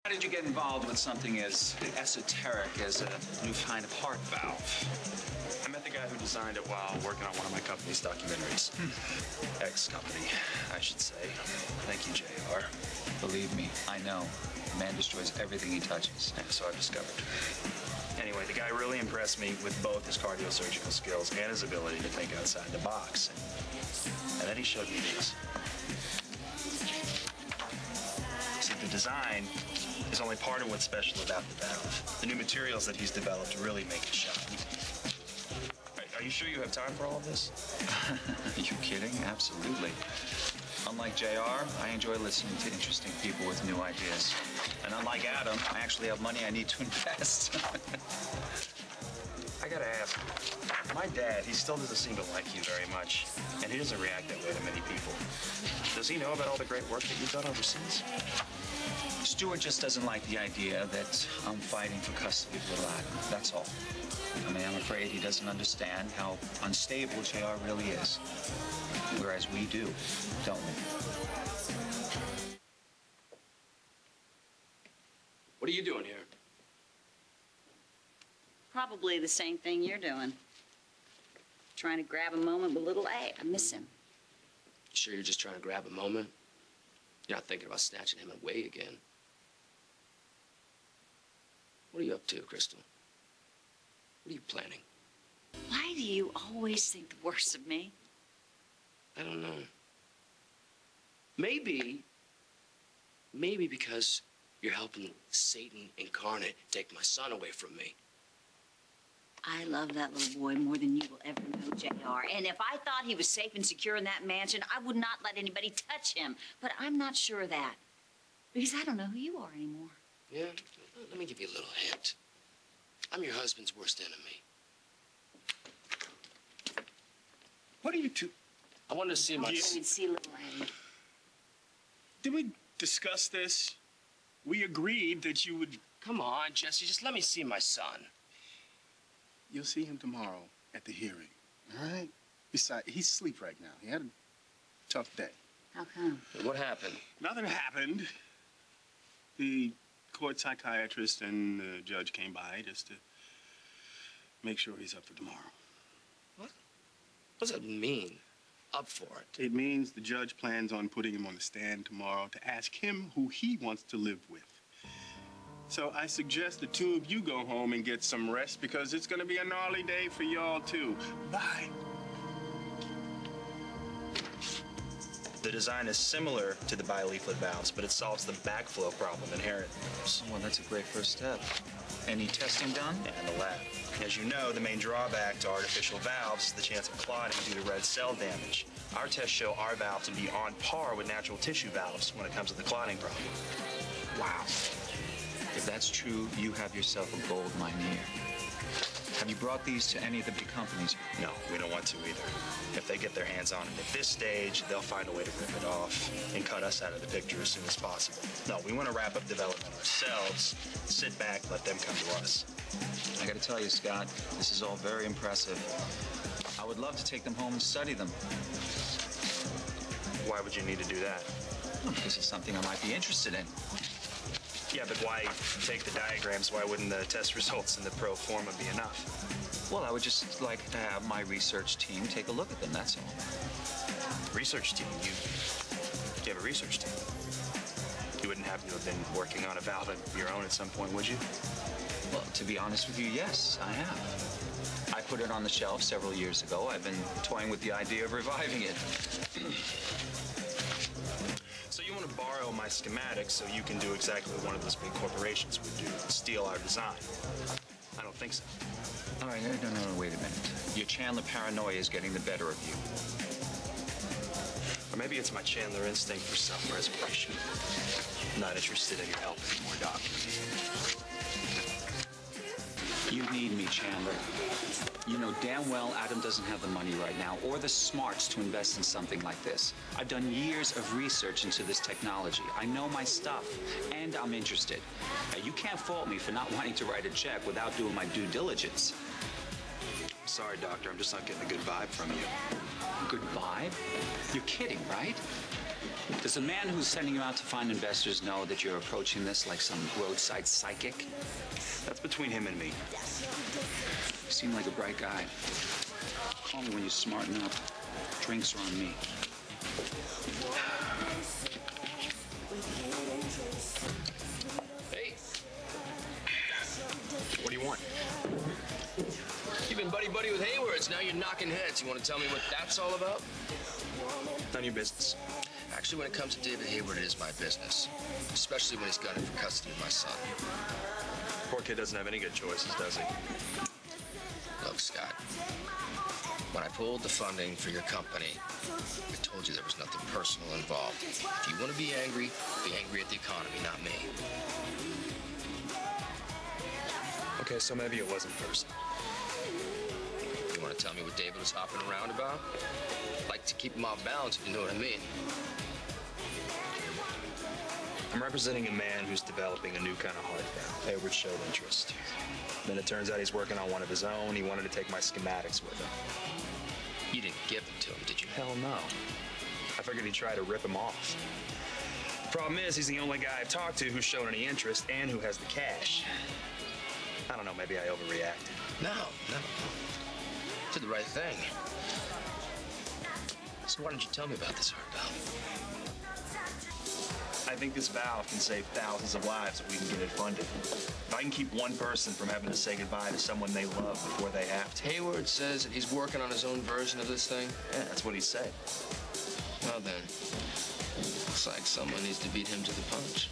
How did you get involved with something as esoteric as a new kind of heart valve? I met the guy who designed it while working on one of my company's documentaries. Ex-company, I should say. Thank you, JR. Believe me, I know. A man destroys everything he touches. Yeah, so I've discovered. Anyway, the guy really impressed me with both his cardiosurgical skills and his ability to think outside the box. And then he showed me these. See, the design is only part of what's special about the valve. The new materials that he's developed really make it shine. Are you sure you have time for all of this? Are you kidding? Absolutely. Unlike JR, I enjoy listening to interesting people with new ideas. And unlike Adam, I actually have money I need to invest. I gotta ask, my dad, he still doesn't seem to like you very much. And he doesn't react that way to many people. Does he know about all the great work that you've done overseas? Stuart just doesn't like the idea that I'm fighting for custody of little Adam. That's all. I mean, I'm afraid he doesn't understand how unstable JR really is. Whereas we do, don't we? What are you doing here? Probably the same thing you're doing. Trying to grab a moment with little A. I miss him. You sure you're just trying to grab a moment? You're not thinking about snatching him away again. What are you up to, Krystal? What are you planning? Why do you always think the worst of me? I don't know. Maybe because you're helping Satan incarnate take my son away from me. I love that little boy more than you will ever know, JR. And if I thought he was safe and secure in that mansion, I would not let anybody touch him. But I'm not sure of that. Because I don't know who you are anymore. Yeah? Let me give you a little hint. I'm your husband's worst enemy. What are you two? I wanted to see my... You'd see little A. Did we discuss this? We agreed that you would... Come on, Jesse, just let me see my son. You'll see him tomorrow at the hearing, all right? Besides, he's asleep right now. He had a tough day. How come? What happened? Nothing happened. The court psychiatrist and the judge came by just to make sure he's up for tomorrow. What? What does that mean? Up for it? It means the judge plans on putting him on the stand tomorrow to ask him who he wants to live with. So I suggest the two of you go home and get some rest because it's going to be a gnarly day for y'all, too. Bye. The design is similar to the bileaflet valves, but it solves the backflow problem inherent in those. Well, that's a great first step. Any testing done? Yeah, in the lab. As you know, the main drawback to artificial valves is the chance of clotting due to red cell damage. Our tests show our valve to be on par with natural tissue valves when it comes to the clotting problem. Wow. If that's true, you have yourself a gold mine here. Have you brought these to any of the big companies? No, we don't want to either. If they get their hands on it at this stage, they'll find a way to rip it off and cut us out of the picture as soon as possible. No, we want to wrap up development ourselves, sit back, let them come to us. I gotta tell you, Scott, this is all very impressive. I would love to take them home and study them. Why would you need to do that? Well, because it's something I might be interested in. Yeah, but why take the diagrams? Why wouldn't the test results in the pro forma be enough? Well, I would just like to have my research team take a look at them, that's all. Research team? You have a research team? You wouldn't happen to have been working on a valve of your own at some point, would you? Well, to be honest with you, yes, I have. I put it on the shelf several years ago. I've been toying with the idea of reviving it. So you want to borrow my schematics so you can do exactly what one of those big corporations would do, steal our design? I don't think so. All right, no, wait a minute. Your Chandler paranoia is getting the better of you. Or maybe it's my Chandler instinct for self-preservation. I'm not interested in your help anymore, Doc. You need me, Chandler. You know damn well Adam doesn't have the money right now or the smarts to invest in something like this. I've done years of research into this technology. I know my stuff, and I'm interested. Now, you can't fault me for not wanting to write a check without doing my due diligence. Sorry, Doctor, I'm just not getting a good vibe from you. Good vibe? You're kidding, right? Does the man who's sending you out to find investors know that you're approaching this like some roadside psychic? That's between him and me. You seem like a bright guy. Call me when you smarten up. Drinks are on me. Hey, What do you want? you've been buddy-buddy with Hubbards. Now you're knocking heads. You want to tell me what that's all about? None of your business. Actually, when it comes to David Hayward, it is my business. Especially when he's gunning for custody of my son. Poor kid doesn't have any good choices, does he? Look, Scott. When I pulled the funding for your company, I told you there was nothing personal involved. If you want to be angry at the economy, not me. Okay, so maybe it wasn't personal. You want to tell me what David was hopping around about? Like to keep him off balance, if you know what I mean. I'm representing a man who's developing a new kind of hardware. Hayward showed interest. Then it turns out he's working on one of his own. He wanted to take my schematics with him. You didn't give them to him, did you? Hell no. I figured he'd try to rip him off. Problem is, he's the only guy I've talked to who's shown any interest and who has the cash. I don't know, maybe I overreacted. No. Did the right thing. So why didn't you tell me about this hard valve? I think this valve can save thousands of lives if we can get it funded. If I can keep one person from having to say goodbye to someone they love before they have to. Hayward says that he's working on his own version of this thing. Yeah, that's what he said. Well then, looks like someone needs to beat him to the punch.